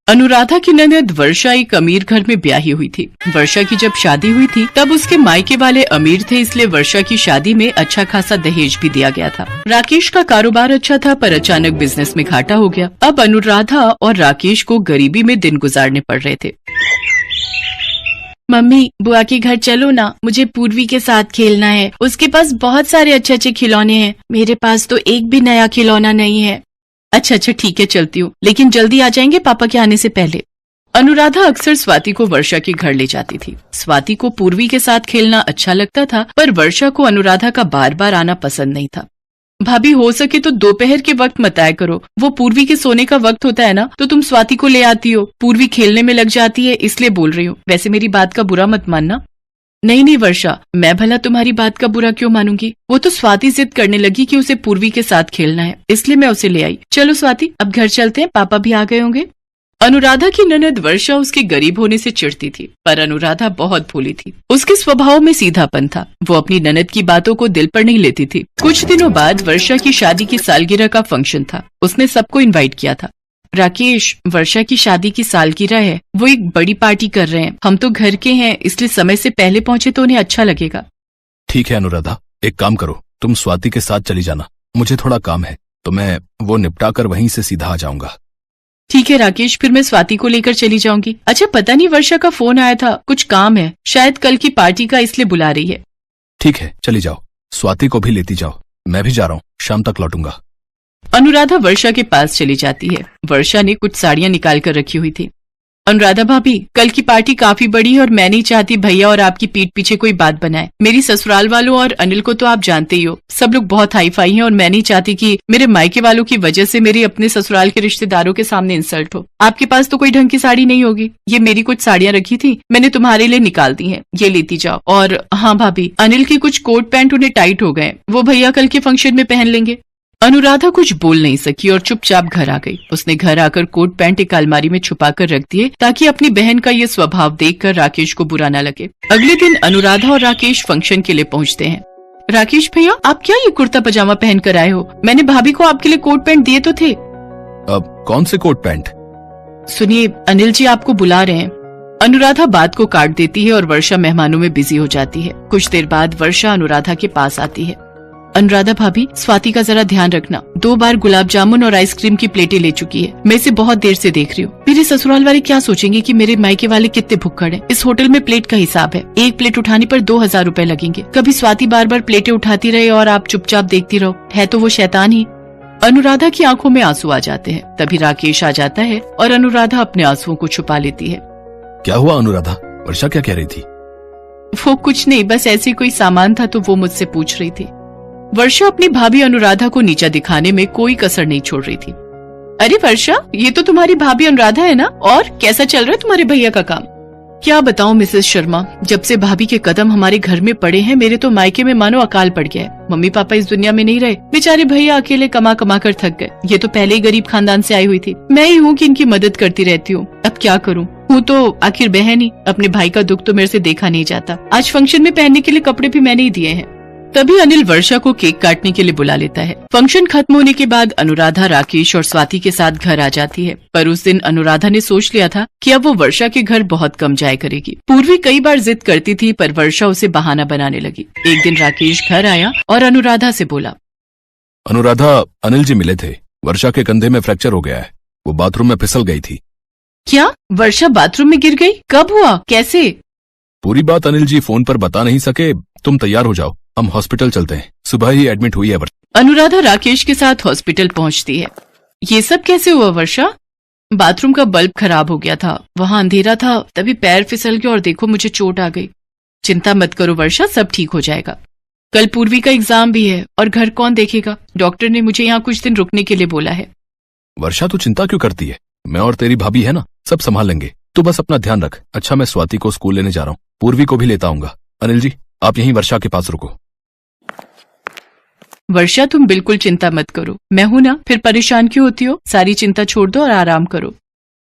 अनुराधा की ननद वर्षा एक अमीर घर में ब्याही हुई थी। वर्षा की जब शादी हुई थी तब उसके मायके वाले अमीर थे, इसलिए वर्षा की शादी में अच्छा खासा दहेज भी दिया गया था। राकेश का कारोबार अच्छा था पर अचानक बिजनेस में घाटा हो गया। अब अनुराधा और राकेश को गरीबी में दिन गुजारने पड़ रहे थे। मम्मी, बुआ के घर चलो ना, मुझे पूर्वी के साथ खेलना है। उसके पास बहुत सारे अच्छे अच्छे खिलौने हैं, मेरे पास तो एक भी नया खिलौना नहीं है। अच्छा ठीक है, चलती हूँ, लेकिन जल्दी आ जाएंगे पापा के आने से पहले। अनुराधा अक्सर स्वाति को वर्षा के घर ले जाती थी। स्वाति को पूर्वी के साथ खेलना अच्छा लगता था पर वर्षा को अनुराधा का बार बार आना पसंद नहीं था। भाभी, हो सके तो दोपहर के वक्त मत आया करो, वो पूर्वी के सोने का वक्त होता है ना, तो तुम स्वाति को ले आती हो। पूर्वी खेलने में लग जाती है, इसलिए बोल रही हूँ। वैसे मेरी बात का बुरा मत मानना। नहीं वर्षा, मैं भला तुम्हारी बात का बुरा क्यों मानूंगी। वो तो स्वाति जिद करने लगी कि उसे पूर्वी के साथ खेलना है, इसलिए मैं उसे ले आई। चलो स्वाति, अब घर चलते हैं, पापा भी आ गए होंगे। अनुराधा की ननद वर्षा उसके गरीब होने से चिढ़ती थी पर अनुराधा बहुत भोली थी। उसके स्वभाव में सीधापन था, वो अपनी ननद की बातों को दिल पर नहीं लेती थी। कुछ दिनों बाद वर्षा की शादी की सालगिरह का फंक्शन था। उसने सबको इनवाइट किया था। राकेश, वर्षा की शादी की सालगिरह है, वो एक बड़ी पार्टी कर रहे हैं। हम तो घर के हैं, इसलिए समय से पहले पहुंचे तो उन्हें अच्छा लगेगा। ठीक है अनुराधा, एक काम करो, तुम स्वाति के साथ चली जाना, मुझे थोड़ा काम है तो मैं वो निपटा कर वहीं से सीधा आ जाऊंगा। ठीक है राकेश, फिर मैं स्वाति को लेकर चली जाऊंगी। अच्छा, पता नहीं वर्षा का फोन आया था, कुछ काम है, शायद कल की पार्टी का, इसलिए बुला रही है। ठीक है, चली जाओ, स्वाति को भी लेती जाओ, मैं भी जा रहा हूँ, शाम तक लौटूंगा। अनुराधा वर्षा के पास चली जाती है। वर्षा ने कुछ साड़ियां निकाल कर रखी हुई थी। अनुराधा भाभी, कल की पार्टी काफी बड़ी है और मैं नहीं चाहती भैया और आपकी पीठ पीछे कोई बात बनाए। मेरी ससुराल वालों और अनिल को तो आप जानते ही हो, सब लोग बहुत हाई फाई हैं और मैं नहीं चाहती कि मेरे मायके वालों की वजह से मेरे अपने ससुराल के रिश्तेदारों के सामने इंसल्ट हो। आपके पास तो कोई ढंग की साड़ी नहीं होगी। ये मेरी कुछ साड़ियां रखी थी, मैंने तुम्हारे लिए निकाल दी है, ये लेती जाओ। और हाँ भाभी, अनिल के कुछ कोट पैंट उन्हें टाइट हो गए, वो भैया कल के फंक्शन में पहन लेंगे। अनुराधा कुछ बोल नहीं सकी और चुपचाप घर आ गई। उसने घर आकर कोट पैंट एक अलमारी में छुपा कर रख दिए ताकि अपनी बहन का ये स्वभाव देखकर राकेश को बुरा न लगे। अगले दिन अनुराधा और राकेश फंक्शन के लिए पहुंचते हैं। राकेश भैया, आप क्या ये कुर्ता पजामा पहन कर आए हो? मैंने भाभी को आपके लिए कोट पैंट दिए तो थे। अब कौन से कोट पैंट? सुनिए, अनिल जी आपको बुला रहे हैं। अनुराधा बात को काट देती है और वर्षा मेहमानों में बिजी हो जाती है। कुछ देर बाद वर्षा अनुराधा के पास आती है। अनुराधा भाभी, स्वाति का जरा ध्यान रखना, 2 बार गुलाब जामुन और आइसक्रीम की प्लेटें ले चुकी है। मैं इसे बहुत देर से देख रही हूँ। मेरे ससुराल वाले क्या सोचेंगे कि मेरे मायके वाले कितने भुक्कड़ हैं। इस होटल में प्लेट का हिसाब है, एक प्लेट उठाने पर 2000 रुपए लगेंगे। कभी स्वाति बार बार प्लेटें उठाती रहे और आप चुपचाप देखती रहो, है तो वो शैतान ही। अनुराधा की आंखों में आंसू आ जाते हैं। तभी राकेश आ जाता है और अनुराधा अपने आंसुओं को छुपा लेती है। क्या हुआ अनुराधा, वर्षा क्या कह रही थी? वो कुछ नहीं, बस ऐसे कोई सामान था तो वो मुझसे पूछ रही थी। वर्षा अपनी भाभी अनुराधा को नीचा दिखाने में कोई कसर नहीं छोड़ रही थी। अरे वर्षा, ये तो तुम्हारी भाभी अनुराधा है ना? और कैसा चल रहा है तुम्हारे भैया का काम? क्या बताऊं मिसेस शर्मा, जब से भाभी के कदम हमारे घर में पड़े हैं, मेरे तो मायके में मानो अकाल पड़ गया है। मम्मी पापा इस दुनिया में नहीं रहे, बेचारे भैया अकेले कमा कमा कर थक गए। ये तो पहले ही गरीब खानदान से आई हुई थी, मैं ही हूँ कि इनकी मदद करती रहती हूँ। अब क्या करूँ, हूँ तो आखिर बहन ही। अपने भाई का दुख तो मेरे से देखा नहीं जाता। आज फंक्शन में पहनने के लिए कपड़े भी मैंने ही दिए हैं। तभी अनिल वर्षा को केक काटने के लिए बुला लेता है। फंक्शन खत्म होने के बाद अनुराधा राकेश और स्वाति के साथ घर आ जाती है। पर उस दिन अनुराधा ने सोच लिया था कि अब वो वर्षा के घर बहुत कम जाया करेगी। पूर्वी कई बार जिद करती थी पर वर्षा उसे बहाना बनाने लगी। एक दिन राकेश घर आया और अनुराधा से बोला, अनुराधा, अनिल जी मिले थे, वर्षा के कंधे में फ्रैक्चर हो गया है, वो बाथरूम में फिसल गई थी। क्या? वर्षा बाथरूम में गिर गई? कब हुआ, कैसे? पूरी बात अनिल जी फोन पर बता नहीं सके। तुम तैयार हो जाओ, हम हॉस्पिटल चलते हैं, सुबह ही एडमिट हुई है वर्षा। अनुराधा राकेश के साथ हॉस्पिटल पहुंचती है। ये सब कैसे हुआ वर्षा? बाथरूम का बल्ब खराब हो गया था, वहाँ अंधेरा था, तभी पैर फिसल गया और देखो मुझे चोट आ गई। चिंता मत करो वर्षा, सब ठीक हो जाएगा। कल पूर्वी का एग्जाम भी है और घर कौन देखेगा? डॉक्टर ने मुझे यहाँ कुछ दिन रुकने के लिए बोला है। वर्षा तू चिंता क्यों करती है, मैं और तेरी भाभी है ना, सब संभाल लेंगे, तू बस अपना ध्यान रख। अच्छा, मैं स्वाति को स्कूल लेने जा रहा हूँ, पूर्वी को भी लेता आऊंगा। अनिल जी, आप यहीं वर्षा के पास रुको। वर्षा, तुम बिल्कुल चिंता मत करो, मैं हूं ना, फिर परेशान क्यों होती हो? सारी चिंता छोड़ दो और आराम करो।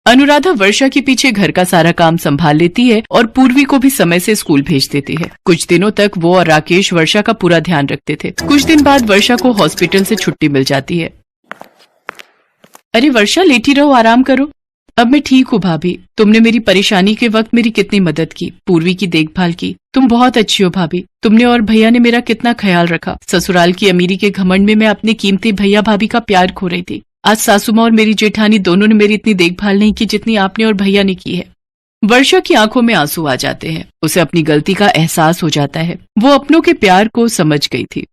अनुराधा वर्षा के पीछे घर का सारा काम संभाल लेती है और पूर्वी को भी समय से स्कूल भेज देती है। कुछ दिनों तक वो और राकेश वर्षा का पूरा ध्यान रखते थे। कुछ दिन बाद वर्षा को हॉस्पिटल से छुट्टी मिल जाती है। अरे वर्षा, लेटी रहो, आराम करो। अब मैं ठीक हूँ भाभी। तुमने मेरी परेशानी के वक्त मेरी कितनी मदद की, पूर्वी की देखभाल की। तुम बहुत अच्छी हो भाभी। तुमने और भैया ने मेरा कितना ख्याल रखा। ससुराल की अमीरी के घमंड में मैं अपने कीमती भैया भाभी का प्यार खो रही थी। आज सासू माँ और मेरी जेठानी दोनों ने मेरी इतनी देखभाल नहीं की जितनी आपने और भैया ने की है। वर्षा की आंखों में आंसू आ जाते हैं। उसे अपनी गलती का एहसास हो जाता है। वो अपनों के प्यार को समझ गई थी।